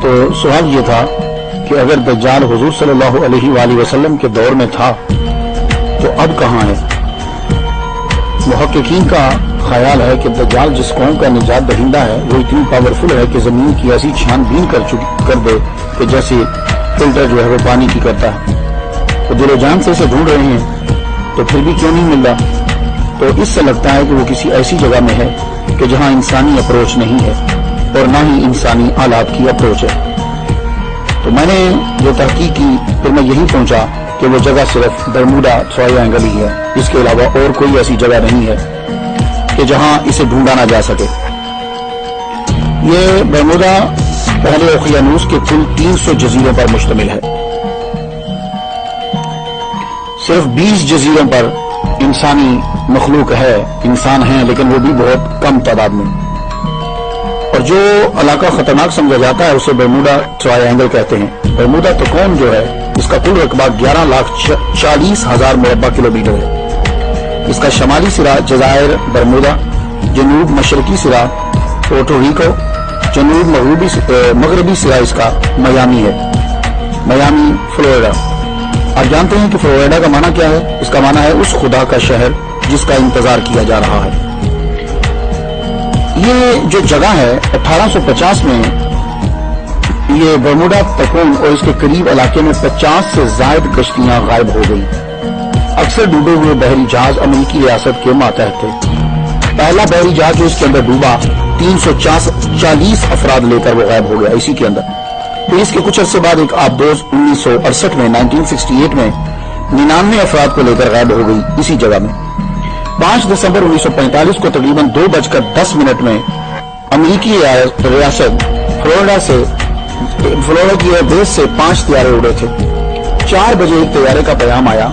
تو سوال یہ تھا کہ اگر دجال حضور صلی اللہ علیہ وآلہ وسلم کے دور میں تھا تو اب کہاں ہے؟ محققین کا خیال ہے کہ دجال جس قوم کا نجات دہندہ ہے وہ اتنی پاورفل ہے کہ زمین کی ایسی چھان بین کر دے کہ جیسے فلٹر جو ہے وہ پانی کی کرتا ہے. تو دل و جان سے اسے ڈھونڈ رہے ہیں تو پھر بھی کیوں نہیں مل رہا؟ تو اس سے لگتا ہے کہ وہ کسی ایسی جگہ میں ہے کہ جہاں انسانی اپروچ نہیں ہے اور نہ ہی انسانی آلات کی اپروچ ہے. تو میں نے جو تحقیق کی پھر میں یہی پہنچا کہ وہ جگہ صرف برموڈا ٹرائینگل ہی ہے. اس کے علاوہ اور کوئی ایسی جگہ نہیں ہے کہ جہاں اسے ڈھونڈا نہ جا سکے. یہ برموڈا پہلے اوقیانوس کے کل 300 جزیروں پر مشتمل ہے. صرف 20 جزیروں پر انسانی مخلوق ہے، انسان ہیں، لیکن وہ بھی بہت کم تعداد میں. اور جو علاقہ خطرناک سمجھا جاتا ہے اسے برموڈا ٹرائینگل کہتے ہیں. برموڈا تکون جو ہے اس کا کل رقبہ 11,40,000 مربع کلومیٹر ہے. اس کا شمالی سرا جزائر برمودا، جنوب مشرقی سرا پورٹو ریکو، جنوب مغربی سرا اس کا میامی ہے، میامی فلوریڈا. آپ جانتے ہیں کہ فلوریڈا کا معنی کیا ہے؟ اس کا معنی ہے اس خدا کا شہر جس کا انتظار کیا جا رہا ہے. یہ جو جگہ ہے 1850 میں یہ برموڈا تکون اور اس کے قریب علاقے میں 50 سے زائد کشتیاں غائب ہو گئی. اکثر ڈوبے ہوئے بحری جہاز امریکی ریاست کے ماتحت تھے. پہلا بحری جہاز جو اس کے اندر ڈوبا 340 افراد لے کر وہ غائب ہو گیا اسی کے اندر. پھر اس کے کچھ عرصے بعد ایک آبدوز 1968 میں 1968 میں 99 افراد کو لے کر غائب ہو گئی اسی جگہ میں. 5 دسمبر 1945 کو تقریباً 2:10 میں امریکی ریاست فلوریڈا کی بیس سے 5 طیارے اڑے تھے. 4 بجے ایک طیارے کا پیغام آیا.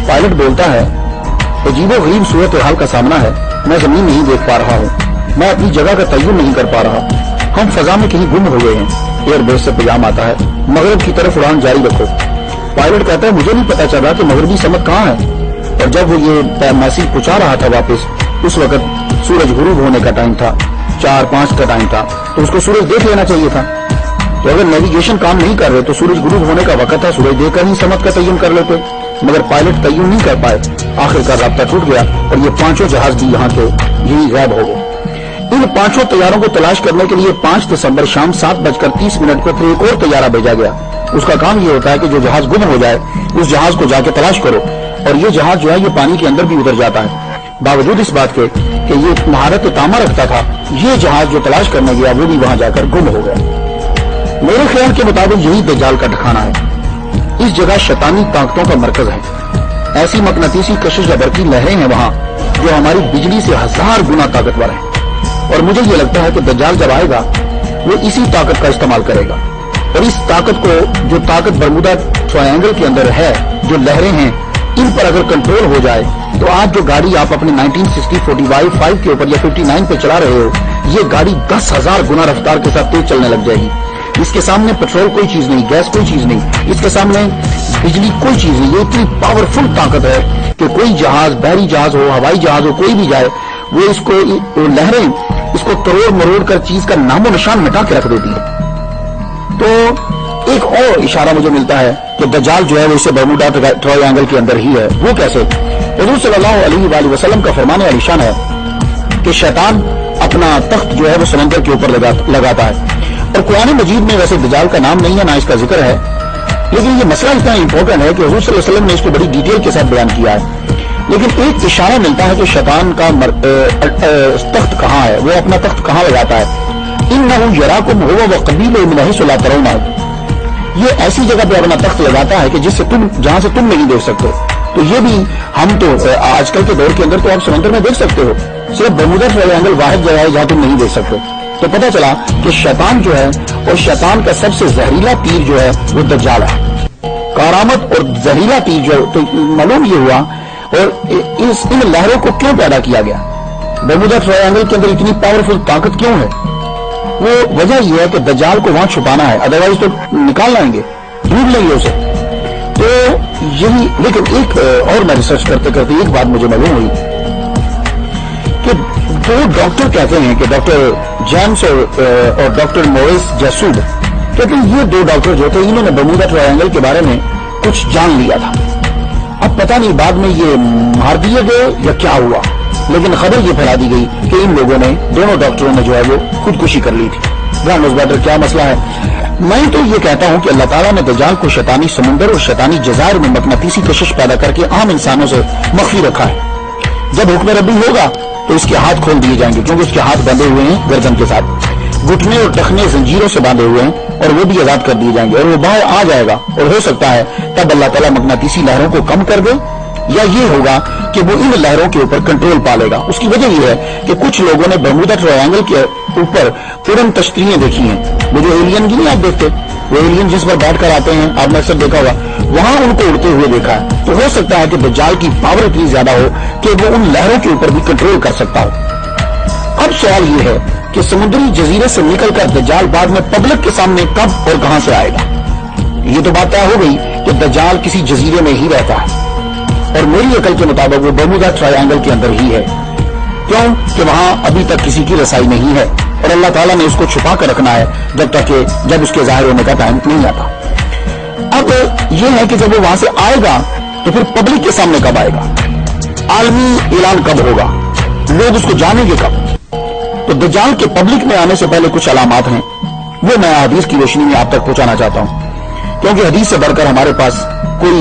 پائلٹ بولتا ہے عجیب و غریب صورتحال کا سامنا ہے، میں زمین نہیں دیکھ پا رہا ہوں، میں اپنی جگہ کا تعین نہیں کر پا رہا، ہم فضا میں کہیں گم ہو گئے ہیں. ایئر بیس سے پیغام آتا ہے مغرب کی طرف اڑان جاری رکھو. پائلٹ کہتا ہے مجھے نہیں پتا چل رہا کہ مغربی سمت کہاں ہے. اور جب وہ یہ میسج پہنچا رہا تھا واپس، اس وقت سورج غروب ہونے کا ٹائم تھا، 4-5 کا ٹائم تھا، تو اس کو سورج دیکھ لینا چاہیے تھا. تو اگر نیویگیشن کام نہیں کر رہے تو سورج غروب ہونے کا وقت تھا، سورج دیکھ کر ہی سمت کا تعین کر لیتے، مگر پائلٹ تعین نہیں کر پائے. آخر کار رابطہ ٹوٹ گیا اور یہ 5 جہاز بھی یہاں کے یہی غائب ہو گئے. ان 5 طیاروں کو تلاش کرنے کے لیے 5 دسمبر شام 7:30 کو پھر ایک اور طیارہ بھیجا گیا. اس کا کام یہ ہوتا ہے کہ جو جہاز گم ہو جائے اس جہاز کو جا کے تلاش کرو، اور یہ جہاز جو ہے یہ پانی کے اندر بھی اتر جاتا ہے. باوجود اس بات کے کہ یہ مہارت تامہ رکھتا تھا، یہ جہاز جو تلاش کرنے گیا وہ بھی وہاں جا کر گم ہو گیا. میرے خیال کے مطابق یہی دجال کا ٹھکانہ ہے. اس جگہ شیطانی طاقتوں کا مرکز ہے. ایسی مقناطیسی کشش یا برقی لہریں ہیں وہاں جو ہماری بجلی سے 1000 گنا طاقتور ہیں. اور مجھے یہ لگتا ہے کہ دجال جب آئے گا وہ اسی طاقت کا استعمال کرے گا. اور اس طاقت کو، جو طاقت برمودا ٹرائینگل کے اندر ہے، جو لہریں ہیں، ان پر اگر کنٹرول ہو جائے تو آج جو گاڑی آپ اپنے 1960 45 کے اوپر یا 59 پہ چلا رہے ہو، یہ گاڑی 10,000 گنا رفتار کے ساتھ تیز چلنے لگ جائے گی. اس کے سامنے پیٹرول کوئی چیز نہیں، گیس کوئی چیز نہیں، اس کے سامنے بجلی کوئی چیز نہیں. یہ اتنی پاورفل طاقت ہے کہ کوئی جہاز، بحری جہاز ہو، ہوائی جہاز ہو، کوئی بھی جائے، وہ اس کو لہریں اس کو تروڑ مروڑ کر چیز کا نام و نشان مٹا کے رکھ دیتی ہے. تو ایک اور اشارہ مجھے ملتا ہے کہ دجال جو ہے وہ اسے برموڈا ٹرائینگل کے اندر ہی ہے. وہ کیسے؟ حضور صلی اللہ علیہ وآلہ وسلم کا فرمان عالیشان ہے کہ شیطان اپنا تخت جو ہے وہ سمندر کے اوپر لگاتا ہے. اور قرآن مجید میں ویسے دجال کا نام نہیں ہے، نہ اس کا ذکر ہے، لیکن یہ مسئلہ اتنا امپورٹنٹ ہے کہ حضور صلی اللہ علیہ وسلم نے اس کو بڑی ڈیٹیل کے ساتھ بیان کیا ہے. لیکن ایک اشارہ ملتا ہے کہ شیطان کا تخت کہاں ہے، وہ اپنا تخت کہاں لگاتا ہے. انہ یراکم هو وقبیلہ من حیث لا ترونہ. یہ ایسی جگہ پہ اپنا تخت لگاتا ہے کہ جہاں سے تم نہیں دیکھ سکتے. تو یہ بھی ہم تو آج کل کے دور کے اندر تو آپ سمندر میں دیکھ سکتے ہو، صرف برمودا ٹرائینگل واحد جگہ ہے جہاں تم نہیں دیکھ سکتے. تو پتہ چلا کہ شیطان جو ہے، اور شیطان کا سب سے زہریلا تیر جو ہے وہ دجال ہے. کارآمد اور زہریلا تیر جو تو معلوم یہ ہوا. اور ان لہروں کو کیوں پیدا کیا گیا؟ برمودا ٹرائینگل کے اندر اتنی پاورفل طاقت کیوں ہے؟ وہ وجہ یہ ہے کہ دجال کو وہاں چھپانا ہے، ادروائز تو نکال لائیں گے، ڈھونڈ لیں گے اسے. تو یہی. لیکن ایک اور میں ریسرچ کرتے کرتے ایک بات مجھے معلوم ہوئی کہ 2 ڈاکٹر کہتے ہیں کہ ڈاکٹر جیمس اور ڈاکٹر موریس جیسوب، कहते हैं ये दो डॉक्टर जो थे इन्होंने बर्मुदा ट्रायंगल के बारे में कुछ जान लिया था। अब पता नहीं बाद में ये मार दिए गए या क्या हुआ, लेकिन खबर ये फैला दी गई कि इन लोगों ने, दोनों डॉक्टरों ने जो है वो खुदकुशी कर ली थी। बेटर क्या मसला है? मैं तो ये कहता हूं कि अल्लाह ताला ने दज्जाल को शैतानी समुंदर और शैतानी जज़ायर में मकनातीसी कशिश पैदा करके आम इंसानों से मख्फी रखा है। जब हुक्म रब्बी होगा तो इसके हाथ खोल दिए जाएंगे, क्योंकि उसके हाथ बंधे हुए हैं गर्दन के साथ, घुटने और टखने जंजीरों से बांधे हुए हैं, और वो भी आजाद कर दिए जाएंगे और वो बाहर आ जाएगा। और हो सकता है तब अल्लाह ताला मकनातीसी लहरों को कम कर दे, या ये होगा कि वो इन लहरों के ऊपर कंट्रोल पा लेगा। उसकी वजह यह है कि कुछ लोगों ने बर्मुदा ट्रायंगल के ऊपर तुरंत तश्तरियां देखी हैं। वो जो एलियन की नहीं आप देखते, वो एलियन जिस पर बैठ कर आते हैं, आपने अक्सर देखा होगा, वहां उनको उड़ते हुए देखा है। तो हो सकता है कि दज्जाल की पावर इतनी ज्यादा हो कि वो उन लहरों के ऊपर भी कंट्रोल कर सकता हो। अब सवाल ये है कि समुद्री जजीरे से निकलकर दज्जाल बाद में पब्लिक के सामने कब और कहां से आएगा? ये तो बात तय हो गई कि दज्जाल किसी जजीरे में ही रहता है, और मेरी अकल के मुताबिक वो बर्मुदा ट्रायंगल के अंदर ही है। क्यों? कि वहां अभी तक किसी की रसाई नहीं है, और अल्लाह ताला ने उसको छुपा कर रखना है जब उसके जाहिर होने का टाइम नहीं आता। अब यह है कि जब वो वहां से आएगा तो फिर पब्लिक के सामने कब आएगा, आलमी ऐलान कब होगा, लोग उसको जानेंगे कब? तो दज्जाल के पब्लिक में आने से पहले कुछ अलामात हैं, वो मैं हदीस की रोशनी में आप तक पहुंचाना चाहता हूं, क्योंकि हदीस से बढ़कर हमारे पास कोई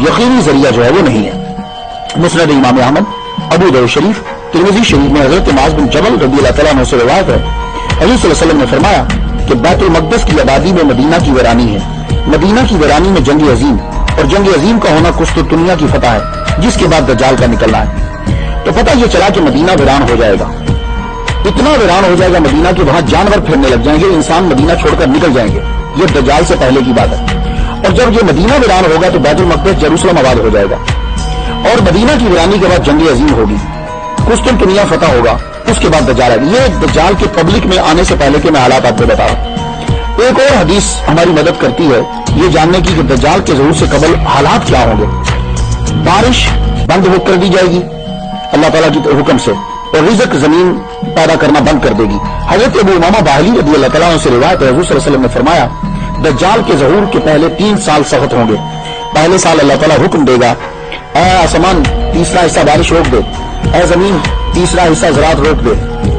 यकीनी जरिया जो है वो नहीं है। मुस्नद इमाम अहमद, अबू दाऊद शरीफ, तिरमिज़ी शरीफ में हजरत मुआज़ बिन जबल रज़ियल्लाहु तआला अन्हु से रिवायत है, हज़रत सल्लल्लाहु अलैहि वसल्लम ने फरमाया कि बैतुल मक़दस की आबादी में मदीना की वीरानी है, मदीना की वीरानी में जंग अजीम, और जंग अजीम का होना कुस्तुनतुनिया की फतह है, जिसके बाद दज्जाल का निकलना है। तो पता ये चला कि मदीना वीरान हो जाएगा, इतना वीरान हो जाएगा मदीना कि वहां जानवर फिरने लग जाएंगे, इंसान मदीना छोड़कर निकल जाएंगे। ये दज्जाल से पहले की बात है। और जब ये मदीना वीरान होगा तो बैतुल मक़दस जेरूसलम आबाद हो जाएगा, और मदीना की वीरानी के बाद जंग अजीम होगी, कुस्तुनतुनिया फतह होगा, उसके बाद दज्जाल आएगा। ये दज्जाल के पब्लिक में आने से पहले के मैं हालात आपको बता रहा हूं। एक और हदीस हमारी मदद करती है ये जानने की कि दज्जाल के ज़हूर से कबल हालात क्या होंगे। बारिश बंद कर दी जाएगी अल्लाह ताला के हुक्म से, और रिज़्क़ जमीन पैदा करना बंद कर देगी। हज़रत अबू उमामा बाहिली रज़ियल्लाहु तआला अन्हु से रिवायत है, हुज़ूर सल्लल्लाहु अलैहि वसल्लम ने फरमाया दज्जाल के ज़हूर के पहले 3 साल सख्त होंगे। पहले साल अल्लाह ताला हुक्म देगा, ऐ आसमान तीसरा हिस्सा बारिश रोक दे, ऐ जमीन तीसरा हिस्सा ज़राअत रोक दे।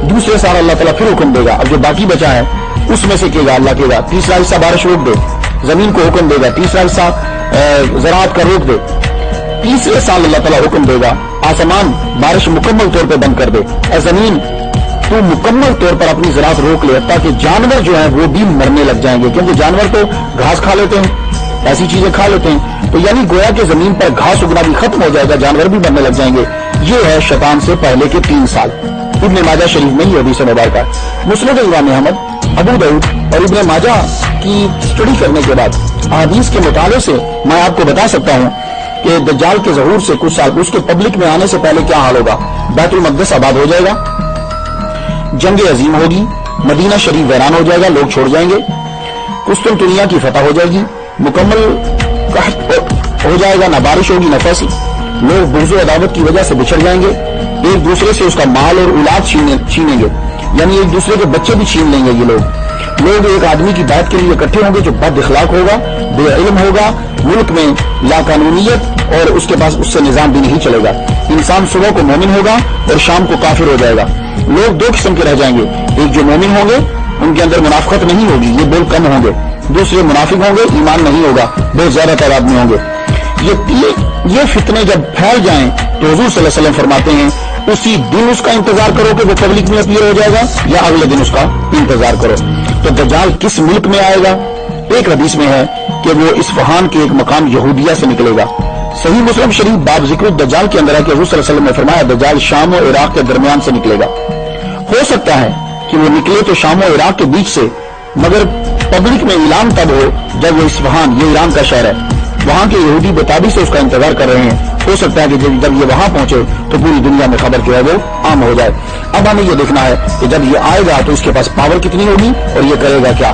दूसरे साल अल्लाह ताला फिर हुक्म देगा, अब जो बाकी बचा है उसमें से कहेगा अल्लाह कहेगा तीसरा हिस्सा बारिश रोक दे, जमीन को हुक्म देगा तीसरा हिस्सा ज़राअत का रोक दे। तीसरे साल अल्लाह ताला हुक्म देगा, आसमान बारिश मुकम्मल तौर पर बंद कर दे, ऐ जमीन तो मुकम्मल तौर पर अपनी ज़राअत रोक ले, ताकि जानवर जो है वो भी मरने लग जाएंगे, क्योंकि जानवर तो घास खा लेते हैं, ऐसी चीजें खा लेते हैं। तो यानी गोया कि जमीन पर घास उगना भी खत्म हो जाएगा, जानवर भी मरने लग जाएंगे। ये है शैतान से पहले के 3 साल। इब्न माजा शरीफ में ये हदीस मुबारक है। मुस्नद इमाम अहमद, अबू दाऊद और इब्न माजा की स्टडी करने के बाद हदीस के मुताले से मैं आपको बता सकता हूँ कि दज्जाल के ज़हूर से कुछ साल उसके पब्लिक में आने से पहले क्या हाल होगा। बैतुल मक़दस आबाद हो जाएगा, जंग अजीम होगी, मदीना शरीफ वीरान हो जाएगा, लोग छोड़ जाएंगे, कुस्तुनतुनिया की फतह हो जाएगी, मुकम्मल कहत हो जाएगा, ना बारिश होगी ना फैसी, लोग बुग़्ज़ अदावत की वजह से बिछड़ जाएंगे, एक दूसरे से उसका माल और औलाद छीनेंगे, यानी एक दूसरे के बच्चे भी छीन लेंगे। ये लोग एक आदमी की बात के लिए इकट्ठे होंगे जो बद इखलाक होगा, बेइल्म होगा, मुल्क में लाकानूनियत और उसके पास उससे निजाम भी नहीं चलेगा। इंसान सुबह को मोमिन होगा और शाम को काफिर हो जाएगा। लोग 2 किस्म के रह जाएंगे, एक जो मोमिन होंगे उनके अंदर मुनाफिकत नहीं होगी, ये बोल कम होंगे, दूसरे मुनाफिक होंगे, ईमान नहीं होगा, बहुत ज्यादा तादाद में होंगे। ये फितने जब फैल जाएं तो हुजूर सल्लल्लाहु अलैहि वसल्लम फरमाते हैं उसी दिन उसका इंतजार करो कि वो पब्लिक में अपीयर हो जाएगा, या अगले दिन उसका इंतजार करो। तो दज्जाल किस मुल्क में आएगा? एक हदीस में है कि वो इस्फहान के एक मकाम यहूदिया से निकलेगा। सही मुस्लिम शरीफ बाब जिक्र दज्जाल के अंदर है कि हुजूर सल्लल्लाहु अलैहि वसल्लम ने फरमाया दज्जाल शाम और इराक के दरमियान से निकलेगा। हो सकता है कि वो निकले तो शाम और इराक के बीच से, मगर पब्लिक में ऐलान तब हो जब वो इस्फहान, ये ईरान का शहर है, वहां के यहूदी बेताबी से उसका इंतजार कर रहे हैं। हो सकता है कि जब ये वहां पहुंचे तो पूरी दुनिया में खबर जो है वो आम हो जाए। अब हमें ये देखना है कि जब ये आएगा तो इसके पास पावर कितनी होगी और ये करेगा क्या।